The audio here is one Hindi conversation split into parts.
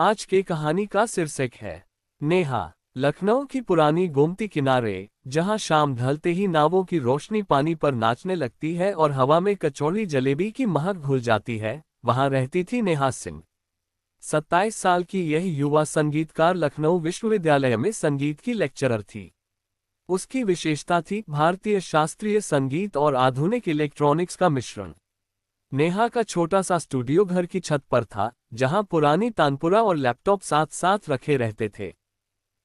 आज के कहानी का शीर्षक है नेहा। लखनऊ की पुरानी गोमती किनारे, जहां शाम ढलते ही नावों की रोशनी पानी पर नाचने लगती है और हवा में कचौड़ी जलेबी की महक घुल जाती है, वहां रहती थी नेहा सिंह। 27 साल की यह युवा संगीतकार लखनऊ विश्वविद्यालय में संगीत की लेक्चरर थी। उसकी विशेषता थी भारतीय शास्त्रीय संगीत और आधुनिक इलेक्ट्रॉनिक्स का मिश्रण। नेहा का छोटा सा स्टूडियो घर की छत पर था, जहां पुरानी तानपुरा और लैपटॉप साथ साथ रखे रहते थे।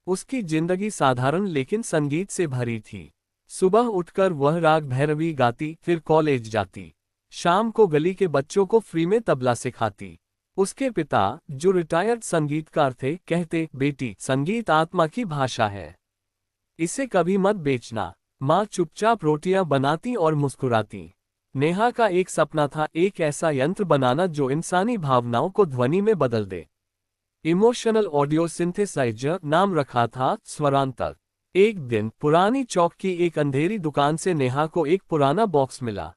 उसकी जिंदगी साधारण लेकिन संगीत से भरी थी। सुबह उठकर वह राग भैरवी गाती, फिर कॉलेज जाती। शाम को गली के बच्चों को फ्री में तबला सिखाती। उसके पिता, जो रिटायर्ड संगीतकार थे, कहते, बेटी, संगीत आत्मा की भाषा है, इसे कभी मत बेचना। माँ चुपचाप रोटियां बनाती और मुस्कुराती। नेहा का एक सपना था, एक ऐसा यंत्र बनाना जो इंसानी भावनाओं को ध्वनि में बदल दे। इमोशनल ऑडियो सिंथेसाइजर नाम रखा था, स्वरांतक। एक दिन पुरानी चौक की एक अंधेरी दुकान से नेहा को एक पुराना बॉक्स मिला।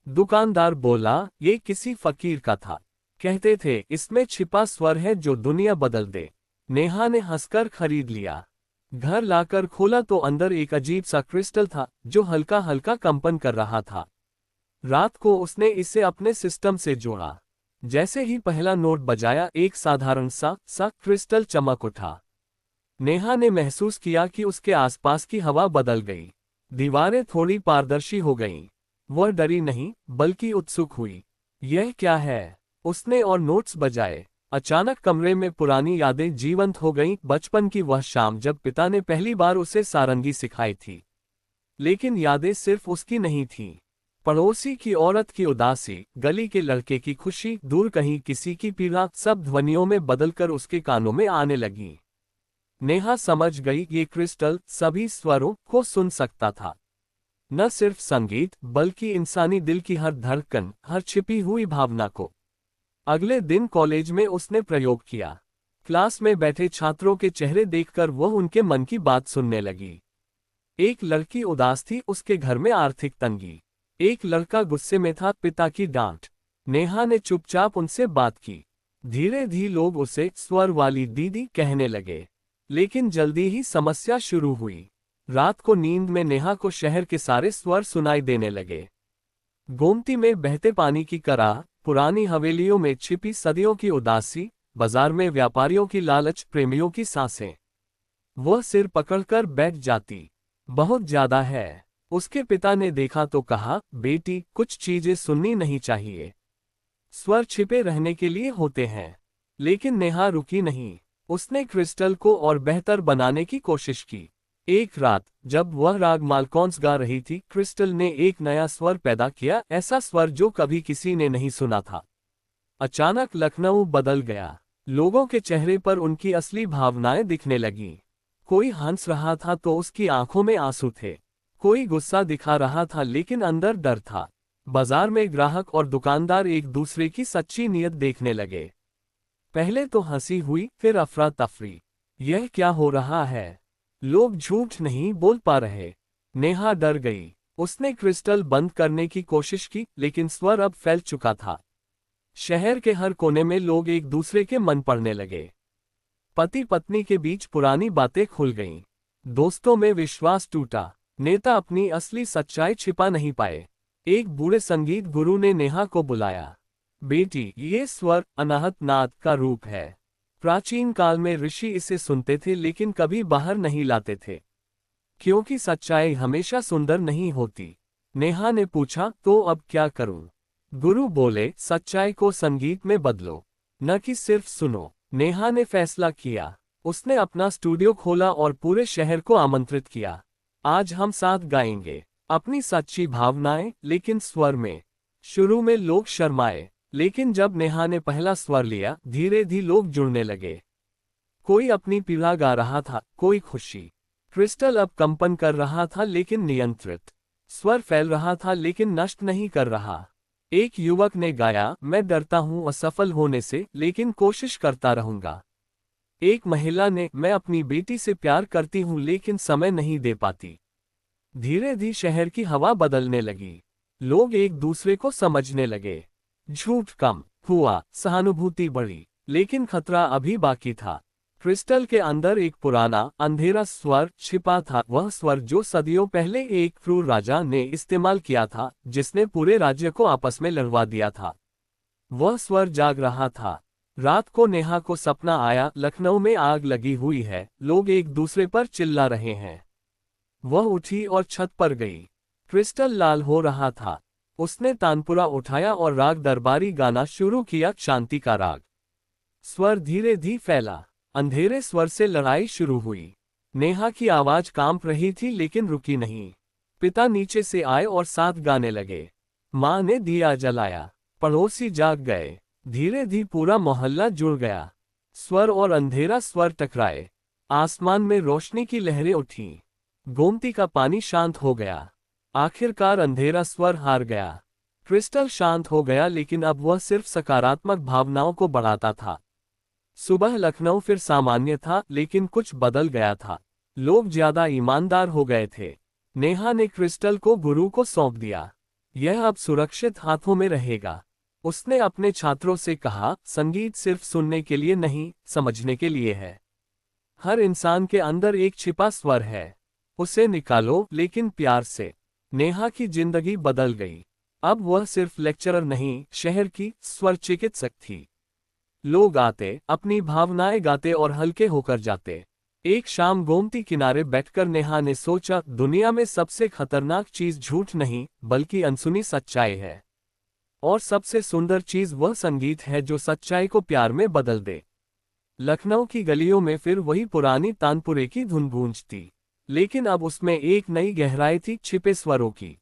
दुकानदार बोला, ये किसी फकीर का था। कहते थे, इसमें छिपा स्वर है जो दुनिया बदल दे। नेहा ने हंसकर खरीद लिया। घर लाकर खोला तो अंदर एक अजीब सा क्रिस्टल था, जो हल्का हल्का कंपन कर रहा था। रात को उसने इसे अपने सिस्टम से जोड़ा। जैसे ही पहला नोट बजाया, एक साधारण सा क्रिस्टल चमक उठा। नेहा ने महसूस किया कि उसके आसपास की हवा बदल गई। दीवारें थोड़ी पारदर्शी हो गईं। वह डरी नहीं, बल्कि उत्सुक हुई। यह क्या है? उसने और नोट्स बजाए। अचानक कमरे में पुरानी यादें जीवंत हो गईं। बचपन की वह शाम जब पिता ने पहली बार उसे सारंगी सिखाई थी। लेकिन यादें सिर्फ उसकी नहीं थीं। पड़ोसी की औरत की उदासी, गली के लड़के की खुशी, दूर कहीं किसी की पीड़ा, सब ध्वनियों में बदलकर उसके कानों में आने लगी। नेहा समझ गई, ये क्रिस्टल सभी स्वरों को सुन सकता था। न सिर्फ संगीत, बल्कि इंसानी दिल की हर धड़कन, हर छिपी हुई भावना को। अगले दिन कॉलेज में उसने प्रयोग किया। क्लास में बैठे छात्रों के चेहरे देखकर वह उनके मन की बात सुनने लगी। एक लड़की उदास थी, उसके घर में आर्थिक तंगी। एक लड़का गुस्से में था, पिता की डांट। नेहा ने चुपचाप उनसे बात की। धीरे धीरे लोग उसे स्वर वाली दीदी कहने लगे। लेकिन जल्दी ही समस्या शुरू हुई। रात को नींद में नेहा को शहर के सारे स्वर सुनाई देने लगे। गोमती में बहते पानी की कराह, पुरानी हवेलियों में छिपी सदियों की उदासी, बाजार में व्यापारियों की लालच, प्रेमियों की सांसें। वह सिर पकड़कर बैठ जाती। बहुत ज्यादा है। उसके पिता ने देखा तो कहा, बेटी, कुछ चीजें सुननी नहीं चाहिए। स्वर छिपे रहने के लिए होते हैं। लेकिन नेहा रुकी नहीं। उसने क्रिस्टल को और बेहतर बनाने की कोशिश की। एक रात जब वह राग मालकौंस गा रही थी, क्रिस्टल ने एक नया स्वर पैदा किया, ऐसा स्वर जो कभी किसी ने नहीं सुना था। अचानक लखनऊ बदल गया। लोगों के चेहरे पर उनकी असली भावनाएं दिखने लगीं। कोई हंस रहा था तो उसकी आंखों में आंसू थे। कोई गुस्सा दिखा रहा था, लेकिन अंदर डर था। बाजार में ग्राहक और दुकानदार एक दूसरे की सच्ची नीयत देखने लगे। पहले तो हंसी हुई, फिर अफरा तफरी। यह क्या हो रहा है? लोग झूठ नहीं बोल पा रहे। नेहा डर गई। उसने क्रिस्टल बंद करने की कोशिश की, लेकिन स्वर अब फैल चुका था। शहर के हर कोने में लोग एक दूसरे के मन पढ़ने लगे। पति पत्नी के बीच पुरानी बातें खुल गईं। दोस्तों में विश्वास टूटा। नेता अपनी असली सच्चाई छिपा नहीं पाए। एक बूढ़े संगीत गुरु ने नेहा को बुलाया। बेटी, ये स्वर अनाहत नाद का रूप है। प्राचीन काल में ऋषि इसे सुनते थे, लेकिन कभी बाहर नहीं लाते थे, क्योंकि सच्चाई हमेशा सुंदर नहीं होती। नेहा ने पूछा, तो अब क्या करूं? गुरु बोले, सच्चाई को संगीत में बदलो, न कि सिर्फ सुनो। नेहा ने फैसला किया। उसने अपना स्टूडियो खोला और पूरे शहर को आमंत्रित किया। आज हम साथ गाएंगे अपनी सच्ची भावनाएं, लेकिन स्वर में। शुरू में लोग शर्माए, लेकिन जब नेहा ने पहला स्वर लिया, धीरे धीरे लोग जुड़ने लगे। कोई अपनी पीड़ा गा रहा था, कोई खुशी। क्रिस्टल अब कंपन कर रहा था, लेकिन नियंत्रित। स्वर फैल रहा था, लेकिन नष्ट नहीं कर रहा। एक युवक ने गाया, मैं डरता हूं असफल होने से, लेकिन कोशिश करता रहूंगा। एक महिला ने, मैं अपनी बेटी से प्यार करती हूं, लेकिन समय नहीं दे पाती। धीरे धीरे शहर की हवा बदलने लगी। लोग एक दूसरे को समझने लगे। झूठ कम हुआ, सहानुभूति बढ़ी। लेकिन खतरा अभी बाकी था। क्रिस्टल के अंदर एक पुराना अंधेरा स्वर छिपा था, वह स्वर जो सदियों पहले एक क्रूर राजा ने इस्तेमाल किया था, जिसने पूरे राज्य को आपस में लड़वा दिया था। वह स्वर जाग रहा था। रात को नेहा को सपना आया, लखनऊ में आग लगी हुई है, लोग एक दूसरे पर चिल्ला रहे हैं। वह उठी और छत पर गई। क्रिस्टल लाल हो रहा था। उसने तानपुरा उठाया और राग दरबारी गाना शुरू किया, शांति का राग। स्वर धीरे धीरे फैला। अंधेरे स्वर से लड़ाई शुरू हुई। नेहा की आवाज कांप रही थी लेकिन रुकी नहीं। पिता नीचे से आए और साथ गाने लगे। माँ ने दिया जलाया। पड़ोसी जाग गए। धीरे धीरे पूरा मोहल्ला जुड़ गया। स्वर और अंधेरा स्वर टकराए। आसमान में रोशनी की लहरें उठीं। गोमती का पानी शांत हो गया। आखिरकार अंधेरा स्वर हार गया। क्रिस्टल शांत हो गया, लेकिन अब वह सिर्फ सकारात्मक भावनाओं को बढ़ाता था। सुबह लखनऊ फिर सामान्य था, लेकिन कुछ बदल गया था। लोग ज्यादा ईमानदार हो गए थे। नेहा ने क्रिस्टल को गुरु को सौंप दिया। यह अब सुरक्षित हाथों में रहेगा। उसने अपने छात्रों से कहा, संगीत सिर्फ सुनने के लिए नहीं, समझने के लिए है। हर इंसान के अंदर एक छिपा स्वर है, उसे निकालो, लेकिन प्यार से। नेहा की जिंदगी बदल गई। अब वह सिर्फ लेक्चरर नहीं, शहर की स्वर चिकित्सक थी। लोग आते, अपनी भावनाएं गाते और हल्के होकर जाते। एक शाम गोमती किनारे बैठकर नेहा ने सोचा, दुनिया में सबसे खतरनाक चीज झूठ नहीं, बल्कि अनसुनी सच्चाई है। और सबसे सुंदर चीज वह संगीत है जो सच्चाई को प्यार में बदल दे। लखनऊ की गलियों में फिर वही पुरानी तानपुरे की धुन गूंजती, लेकिन अब उसमें एक नई गहराई थी, छिपे स्वरों की।